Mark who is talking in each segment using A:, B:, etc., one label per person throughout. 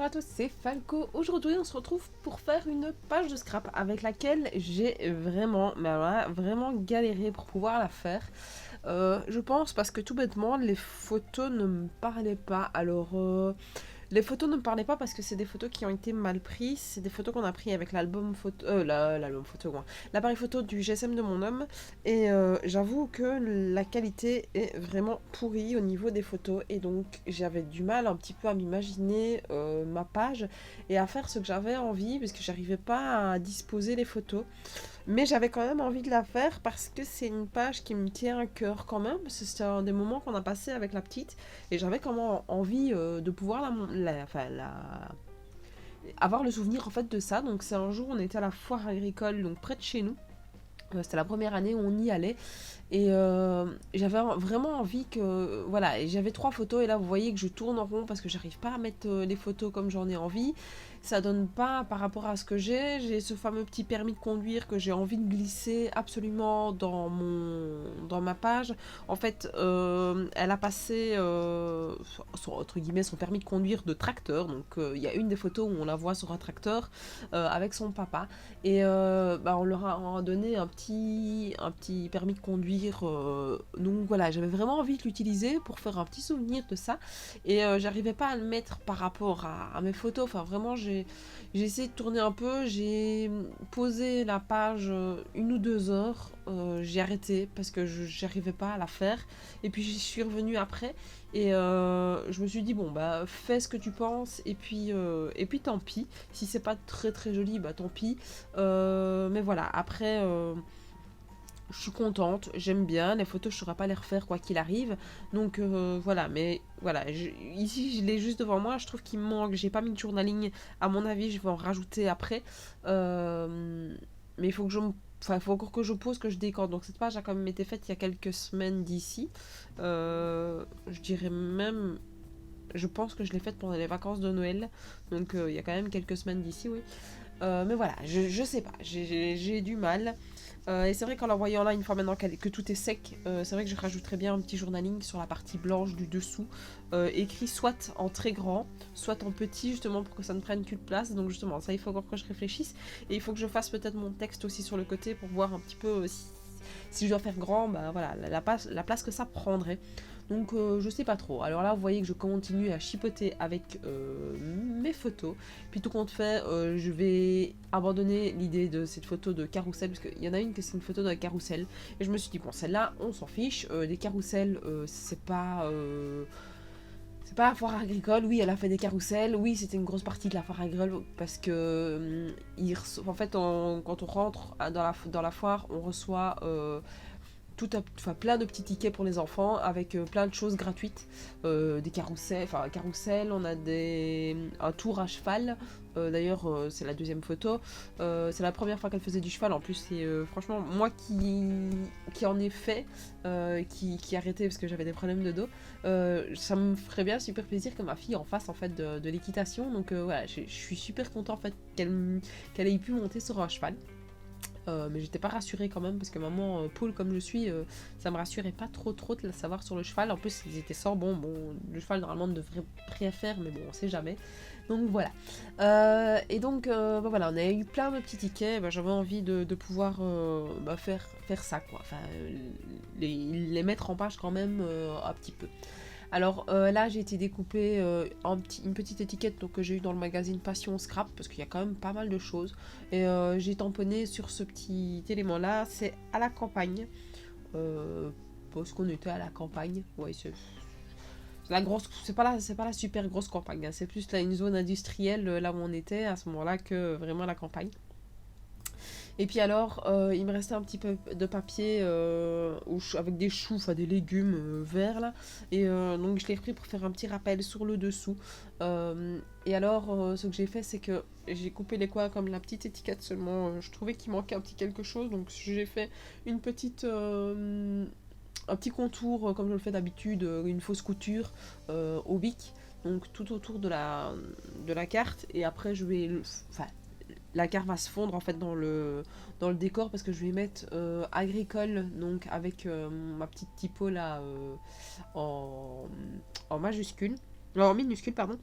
A: à tous, c'est Falco. Aujourd'hui, on se retrouve pour faire une page de scrap avec laquelle j'ai vraiment, mais voilà, vraiment galéré pour pouvoir la faire. Je pense parce que tout bêtement, les photos ne me parlaient pas. Les photos ne me parlaient pas parce que c'est des photos qui ont été mal prises. C'est des photos qu'on a prises avec l'album photo, l'album photo, quoi. L'appareil photo du GSM de mon homme. Et j'avoue que la qualité est vraiment pourrie au niveau des photos. Et donc j'avais du mal un petit peu à m'imaginer ma page et à faire ce que j'avais envie parce que j'arrivais pas à disposer les photos. Mais j'avais quand même envie de la faire parce que c'est une page qui me tient à cœur quand même. Parce que c'est un des moments qu'on a passé avec la petite. Et j'avais quand même envie de pouvoir avoir le souvenir en fait de ça. Donc c'est un jour on était à la foire agricole donc près de chez nous. C'était la première année où on y allait. Et j'avais vraiment envie que... Voilà, et j'avais 3 photos et là vous voyez que je tourne en rond parce que j'arrive pas à mettre les photos comme j'en ai envie. Ça donne pas par rapport à ce que j'ai. J'ai ce fameux petit permis de conduire que j'ai envie de glisser absolument dans ma page. En fait, elle a passé entre guillemets son permis de conduire de tracteur. Donc il y a une des photos où on la voit sur un tracteur avec son papa. Et on leur a donné un petit permis de conduire. Donc voilà, j'avais vraiment envie de l'utiliser pour faire un petit souvenir de ça. Et j'arrivais pas à le mettre par rapport à mes photos. Enfin vraiment, j'ai essayé de tourner un peu. J'ai posé la page 1 ou 2 heures. J'ai arrêté parce que j'arrivais pas à la faire. Et puis j'y suis revenue après. Et je me suis dit, bon, bah fais ce que tu penses. Et puis tant pis. Si c'est pas très très joli, bah tant pis. Mais voilà, après, je suis contente, j'aime bien. Les photos, je ne saurais pas les refaire quoi qu'il arrive. Donc voilà, mais voilà, ici je l'ai juste devant moi. Je trouve qu'il me manque, j'ai pas mis de journaling. À mon avis, je vais en rajouter après. Mais il faut que Enfin, il faut encore que je pose, que je décore. Donc cette page a quand même été faite il y a quelques semaines d'ici. Je dirais même... Je pense que je l'ai faite pendant les vacances de Noël. Donc il y a quand même quelques semaines d'ici, oui. Mais voilà, je sais pas, j'ai du mal. Et c'est vrai qu'en la voyant là, une fois maintenant que tout est sec, c'est vrai que je rajouterais bien un petit journaling sur la partie blanche du dessous, écrit soit en très grand, soit en petit, justement pour que ça ne prenne qu'une place. Donc justement, ça il faut encore que je réfléchisse. Et il faut que je fasse peut-être mon texte aussi sur le côté pour voir un petit peu si je dois faire grand, bah voilà, la place que ça prendrait. Donc je sais pas trop. Alors là vous voyez que je continue à chipoter avec mes photos. Puis tout compte fait, je vais abandonner l'idée de cette photo de carrousel. Parce qu'il y en a une que c'est une photo d'un carrousel. Et je me suis dit bon celle-là on s'en fiche. Des carrousels c'est pas... c'est pas la foire agricole, oui elle a fait des carrousels, oui c'était une grosse partie de la foire agricole parce que en fait quand on rentre dans la foire on reçoit plein de petits tickets pour les enfants avec plein de choses gratuites, des carousels, on a un tour à cheval. D'ailleurs c'est la deuxième photo, c'est la première fois qu'elle faisait du cheval en plus. C'est franchement moi qui en ai fait, qui arrêtait parce que j'avais des problèmes de dos. Ça me ferait bien super plaisir que ma fille en fasse en fait de l'équitation. Donc voilà, je suis super content en fait qu'elle ait pu monter sur un cheval. Mais j'étais pas rassurée quand même parce que maman poule comme je suis, ça me rassurait pas trop de la savoir sur le cheval. En plus ils étaient sans bon le cheval normalement devrait rien faire mais bon on sait jamais. Donc voilà. Et donc voilà, on a eu plein de petits tickets. J'avais envie de pouvoir faire ça quoi. Enfin les mettre en page quand même un petit peu. Alors là j'ai été découper une petite étiquette donc, que j'ai eu dans le magazine Passion Scrap parce qu'il y a quand même pas mal de choses. Et j'ai tamponné sur ce petit élément là, c'est à la campagne. Parce qu'on était à la campagne. Ouais, c'est la grosse, c'est pas la super grosse campagne, hein. C'est plus là une zone industrielle là où on était à ce moment-là que vraiment la campagne. Et puis alors, il me restait un petit peu de papier avec des choux, enfin des légumes verts là. Et donc je l'ai repris pour faire un petit rappel sur le dessous. Et alors, ce que j'ai fait, c'est que j'ai coupé les coins comme la petite étiquette seulement. Je trouvais qu'il manquait un petit quelque chose. Donc j'ai fait une petite... un petit contour comme je le fais d'habitude, une fausse couture au bic. Donc tout autour de la carte. Et après, je vais... Enfin, la carte va se fondre en fait dans le décor parce que je vais mettre agricole donc avec ma petite typo là en majuscule, non en minuscule pardon.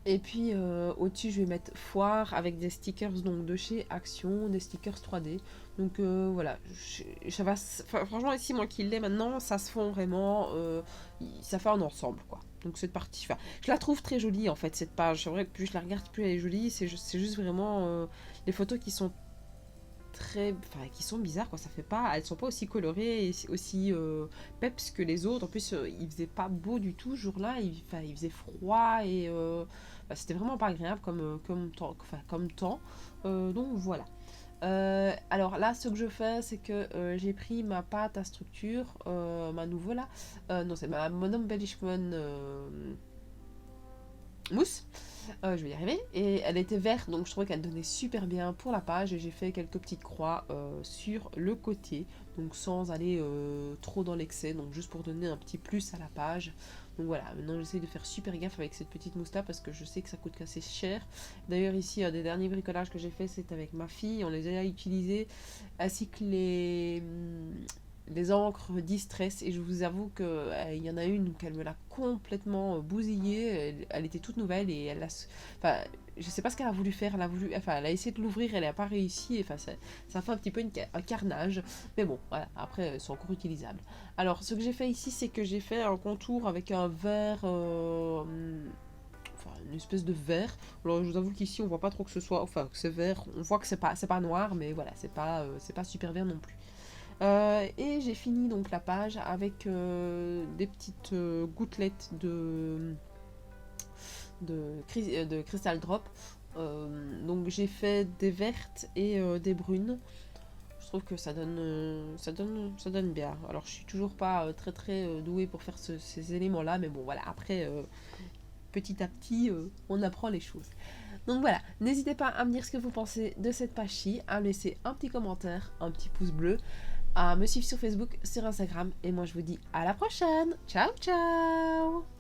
A: Et puis au-dessus, je vais mettre foire avec des stickers donc de chez Action, des stickers 3D. Donc voilà, ça va. Franchement, ici, moi qui l'ai maintenant, ça se fond vraiment. Ça fait un ensemble, quoi. Donc cette partie, enfin, je la trouve très jolie en fait, cette page. C'est vrai que plus je la regarde, plus elle est jolie. C'est juste vraiment les photos qui sont enfin, qui sont bizarres, quoi. Ça fait pas, elles sont pas aussi colorées et aussi peps que les autres. En plus, il faisait pas beau du tout ce jour-là. Enfin, il faisait froid et bah, c'était vraiment pas agréable comme temps. Enfin, comme temps. Donc voilà. Alors là, ce que je fais, c'est que j'ai pris ma pâte à structure, ma nouveau là. Non, c'est ma Mon Embellishment mousse. Je vais y arriver. Et elle était verte, donc je trouvais qu'elle donnait super bien pour la page. Et j'ai fait quelques petites croix sur le côté, donc sans aller trop dans l'excès, donc juste pour donner un petit plus à la page. Donc voilà, maintenant j'essaie de faire super gaffe avec cette petite mousse là parce que je sais que ça coûte assez cher. D'ailleurs ici, un des derniers bricolages que j'ai fait, c'est avec ma fille, on les a utilisés, ainsi que les encres Distress, et je vous avoue que il y en a une qu'elle me l'a complètement bousillée. Elle était toute nouvelle et elle a, enfin, je sais pas ce qu'elle a voulu faire. Elle a essayé de l'ouvrir, elle n'a pas réussi. Enfin, ça fait un petit peu un carnage, mais bon, voilà. Après, elles sont encore utilisables. Alors, ce que j'ai fait ici, c'est que j'ai fait un contour avec un verre. Enfin, une espèce de vert. Alors je vous avoue qu'ici on voit pas trop que ce soit, enfin que c'est vert, on voit que c'est pas noir, mais voilà, c'est pas super vert non plus. Et j'ai fini donc la page avec des petites gouttelettes de Crystal Drop. Donc j'ai fait des vertes et des brunes. Je trouve que ça donne bien. Alors je suis toujours pas très très douée pour faire ces éléments-là, mais bon voilà, après petit à petit on apprend les choses. Donc voilà, n'hésitez pas à me dire ce que vous pensez de cette page-ci, à me laisser un petit commentaire, un petit pouce bleu, à me suivre sur Facebook, sur Instagram, et moi je vous dis à la prochaine. Ciao ciao.